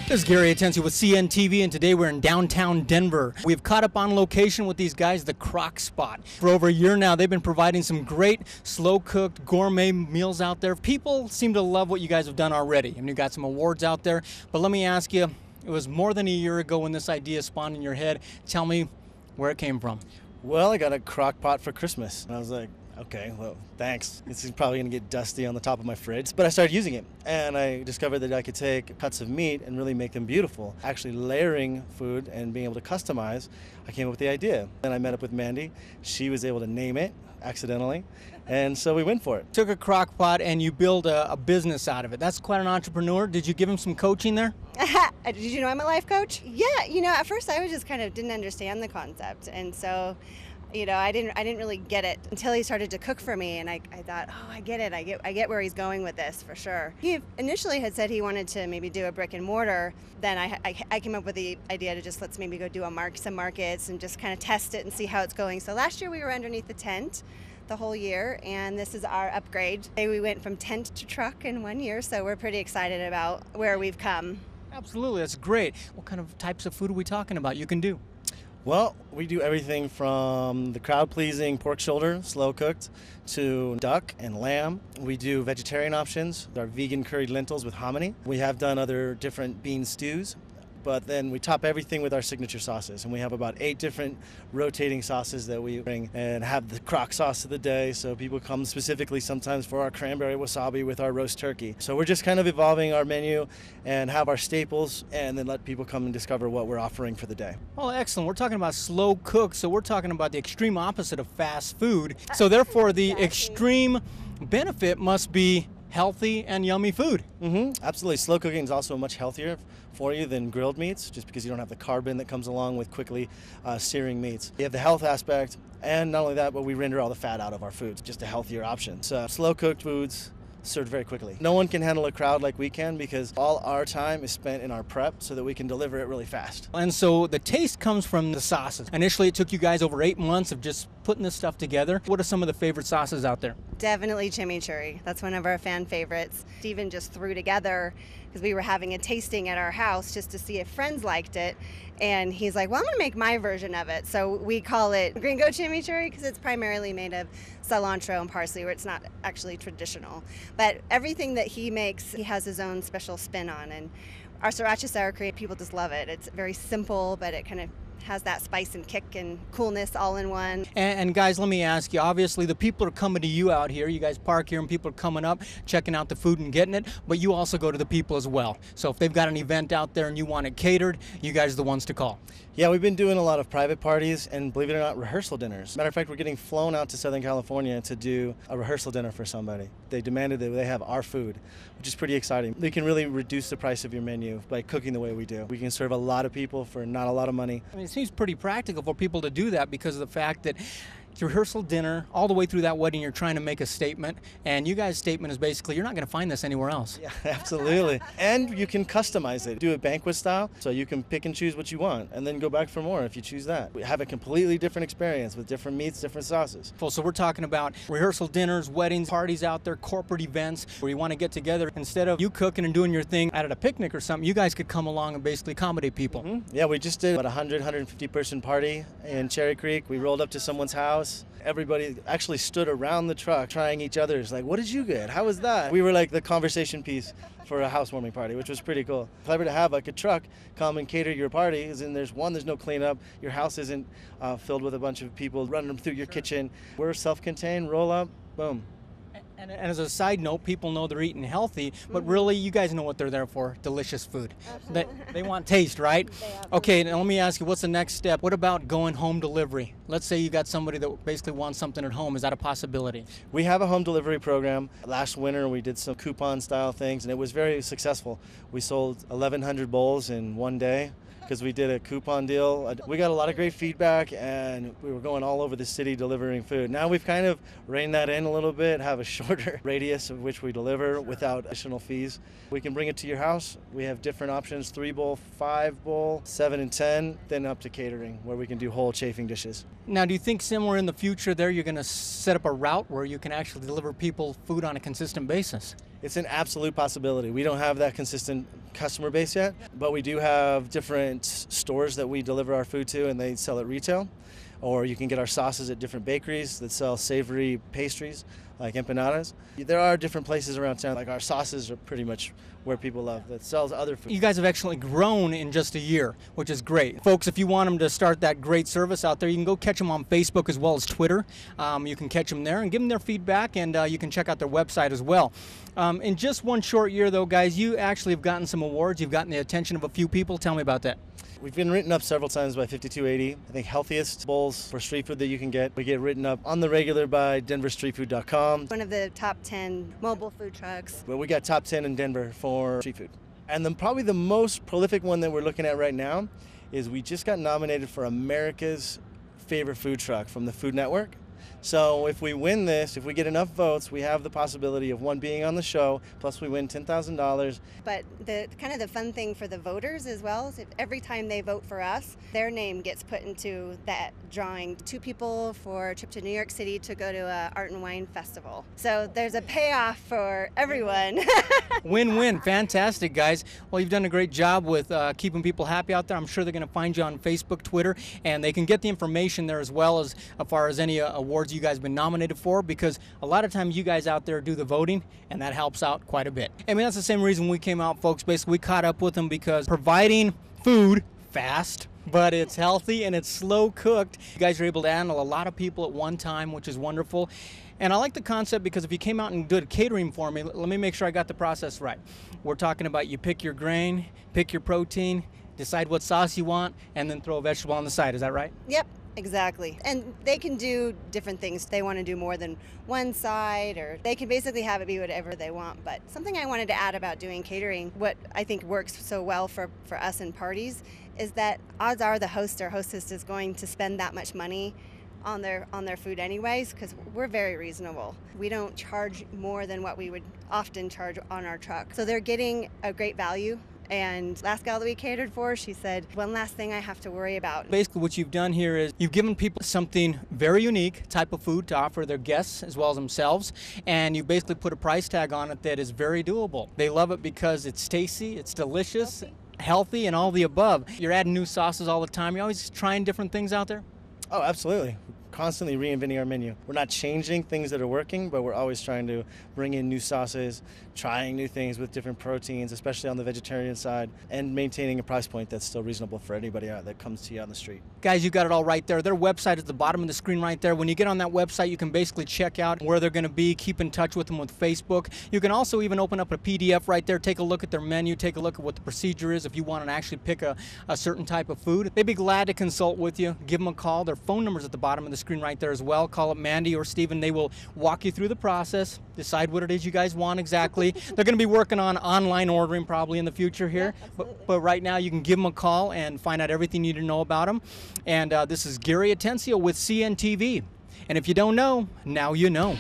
This is Gary Atensi with CNTV, and today we're in downtown Denver. We've caught up on location with these guys, the Crockspot. For over a year now, they've been providing some great slow-cooked gourmet meals out there. People seem to love what you guys have done already. I mean, you got some awards out there, but let me ask you, it was more than a year ago when this idea spawned in your head. Tell me where it came from. Well, I got a crock pot for Christmas, and I was like, okay, well, thanks. It's probably gonna get dusty on the top of my fridge. But I started using it, and I discovered that I could take cuts of meat and really make them beautiful. Actually layering food and being able to customize, I came up with the idea. Then I met up with Mandy. She was able to name it accidentally, and so we went for it. Took a crock pot and you build a business out of it. That's quite an entrepreneur. Did you give him some coaching there? Did you know I'm a life coach? Yeah, at first I was just kind of didn't understand the concept, and so I didn't really get it until he started to cook for me, and I thought, oh, I get it. I get where he's going with this for sure. He initially had said he wanted to maybe do a brick and mortar. Then I came up with the idea to just let's maybe go do some markets and just kind of test it and see how it's going. So last year we were underneath the tent the whole year, and this is our upgrade. We went from tent to truck in 1 year, so we're pretty excited about where we've come. Absolutely, that's great. What kind of types of food are we talking about you can do? Well, we do everything from the crowd-pleasing pork shoulder, slow-cooked, to duck and lamb. We do vegetarian options, our vegan curried lentils with hominy. We have done other different bean stews, but then we top everything with our signature sauces. And we have about 8 different rotating sauces that we bring and have the crock sauce of the day. So people come specifically sometimes for our cranberry wasabi with our roast turkey. So we're just kind of evolving our menu and have our staples and then let people come and discover what we're offering for the day. Well, excellent. We're talking about slow cook, so we're talking about the extreme opposite of fast food. So therefore the extreme benefit must be healthy and yummy food. Absolutely. Slow cooking is also much healthier for you than grilled meats, just because you don't have the carbon that comes along with quickly searing meats. You have the health aspect, and not only that, but we render all the fat out of our foods, just a healthier option. So slow cooked foods served very quickly. No one can handle a crowd like we can because all our time is spent in our prep so that we can deliver it really fast. And so the taste comes from the sauces. Initially it took you guys over 8 months of just putting this stuff together. What are some of the favorite sauces out there? Definitely chimichurri. That's one of our fan favorites. Steven just threw together, because we were having a tasting at our house just to see if friends liked it. And he's like, well, I'm gonna make my version of it. So we call it Gringo Chimichurri because it's primarily made of cilantro and parsley, where it's not actually traditional. But everything that he makes, he has his own special spin on. And our sriracha sour cream, people just love it. It's very simple, but it kind of has that spice and kick and coolness all in one. And guys, let me ask you, obviously the people are coming to you out here. You guys park here and people are coming up, checking out the food and getting it, but you also go to the people as well. So if they've got an event out there and you want it catered, you guys are the ones to call. Yeah, we've been doing a lot of private parties and, believe it or not, rehearsal dinners. Matter of fact, we're getting flown out to Southern California to do a rehearsal dinner for somebody. They demanded that they have our food, which is pretty exciting. We can really reduce the price of your menu by cooking the way we do. We can serve a lot of people for not a lot of money. I mean, it seems pretty practical for people to do that because of the fact that rehearsal dinner, all the way through that wedding, you're trying to make a statement, and you guys' statement is basically, you're not going to find this anywhere else. Yeah, absolutely. And you can customize it. Do it banquet style, so you can pick and choose what you want, and then go back for more if you choose that. We have a completely different experience with different meats, different sauces. So we're talking about rehearsal dinners, weddings, parties out there, corporate events, where you want to get together. Instead of you cooking and doing your thing at a picnic or something, you guys could come along and basically accommodate people. Yeah, we just did about a 150 person party in Cherry Creek. We rolled up to someone's house. Everybody actually stood around the truck trying each other's, like, what did you get? How was that? We were like the conversation piece for a housewarming party, which was pretty cool. Clever to have like a truck come and cater your party, as in there's no cleanup. Your house isn't filled with a bunch of people running them through your kitchen. We're self-contained, roll up, boom. And as a side note, people know they're eating healthy, but really, you guys know what they're there for, delicious food. They want taste, right? Okay, now let me ask you, what's the next step? What about going home delivery? Let's say you got somebody that basically wants something at home. Is that a possibility? We have a home delivery program. Last winter, we did some coupon style things, and it was very successful. We sold 1,100 bowls in one day, because we did a coupon deal. We got a lot of great feedback, and we were going all over the city delivering food. Now we've kind of reined that in a little bit, have a shorter radius of which we deliver without additional fees. We can bring it to your house. We have different options, 3 bowl, 5 bowl, 7 and 10, then up to catering, where we can do whole chafing dishes. Now, do you think similar in the future there, you're gonna set up a route where you can actually deliver people food on a consistent basis? It's an absolute possibility. We don't have that consistent customer base yet, but we do have different stores that we deliver our food to, and they sell at retail. Or you can get our sauces at different bakeries that sell savory pastries like empanadas. There are different places around town, like our sauces are pretty much where people love, that sells other food. You guys have actually grown in just a year, which is great. Folks, if you want them to start that great service out there, you can go catch them on Facebook as well as Twitter. You can catch them there and give them their feedback, and you can check out their website as well. In just one short year, though, guys, you actually have gotten some awards. You've gotten the attention of a few people. Tell me about that. We've been written up several times by 5280. I think healthiest bowls for street food that you can get. We get written up on the regular by denverstreetfood.com. One of the top 10 mobile food trucks. But we got top 10 in Denver for street food. And then probably the most prolific one that we're looking at right now is we just got nominated for America's favorite food truck from the Food Network. So if we win this, if we get enough votes, we have the possibility of one being on the show, plus we win $10,000. But the kind of the fun thing for the voters as well is if every time they vote for us, their name gets put into that drawing. 2 people for a trip to New York City to go to a art and wine festival. So there's a payoff for everyone. Win-win. Fantastic, guys. Well, you've done a great job with keeping people happy out there. I'm sure they're going to find you on Facebook, Twitter, and they can get the information there as well as far as any awards you guys have been nominated for, because a lot of times you guys out there do the voting, and that helps out quite a bit. I mean, that's the same reason we came out, folks. Basically, we caught up with them because providing food fast, but it's healthy and it's slow cooked. You guys are able to handle a lot of people at one time, which is wonderful. And I like the concept because if you came out and did catering for me, let me make sure I got the process right. We're talking about you pick your grain, pick your protein, decide what sauce you want, and then throw a vegetable on the side. Is that right? Yep. Exactly. And they can do different things. They want to do more than one side, or they can basically have it be whatever they want. But something I wanted to add about doing catering, what I think works so well for us in parties, is that odds are the host or hostess is going to spend that much money on their food anyways, because we're very reasonable. We don't charge more than what we would often charge on our truck. So they're getting a great value. And last gal that we catered for, she said, one last thing I have to worry about. Basically what you've done here is you've given people something very unique type of food to offer their guests as well as themselves, and you basically put a price tag on it that is very doable. They love it because it's tasty, it's delicious, healthy, and all the above. You're adding new sauces all the time. You're always trying different things out there? Oh, absolutely. Constantly reinventing our menu. We're not changing things that are working, but we're always trying to bring in new sauces, trying new things with different proteins, especially on the vegetarian side, and maintaining a price point that's still reasonable for anybody out that comes to you on the street. Guys, you got it all right there. Their website is at the bottom of the screen right there. When you get on that website, you can basically check out where they're going to be, keep in touch with them with Facebook. You can also even open up a PDF right there, take a look at their menu, take a look at what the procedure is if you want to actually pick a certain type of food. They'd be glad to consult with you. Give them a call. Their phone number's at the bottom of the screen right there as well. Call up Mandy or Steven. They will walk you through the process, decide what it is you guys want exactly. They're going to be working on online ordering probably in the future here, yeah, but right now you can give them a call and find out everything you need to know about them. And this is Gary Atencio with CNTV. And if you don't know, now you know.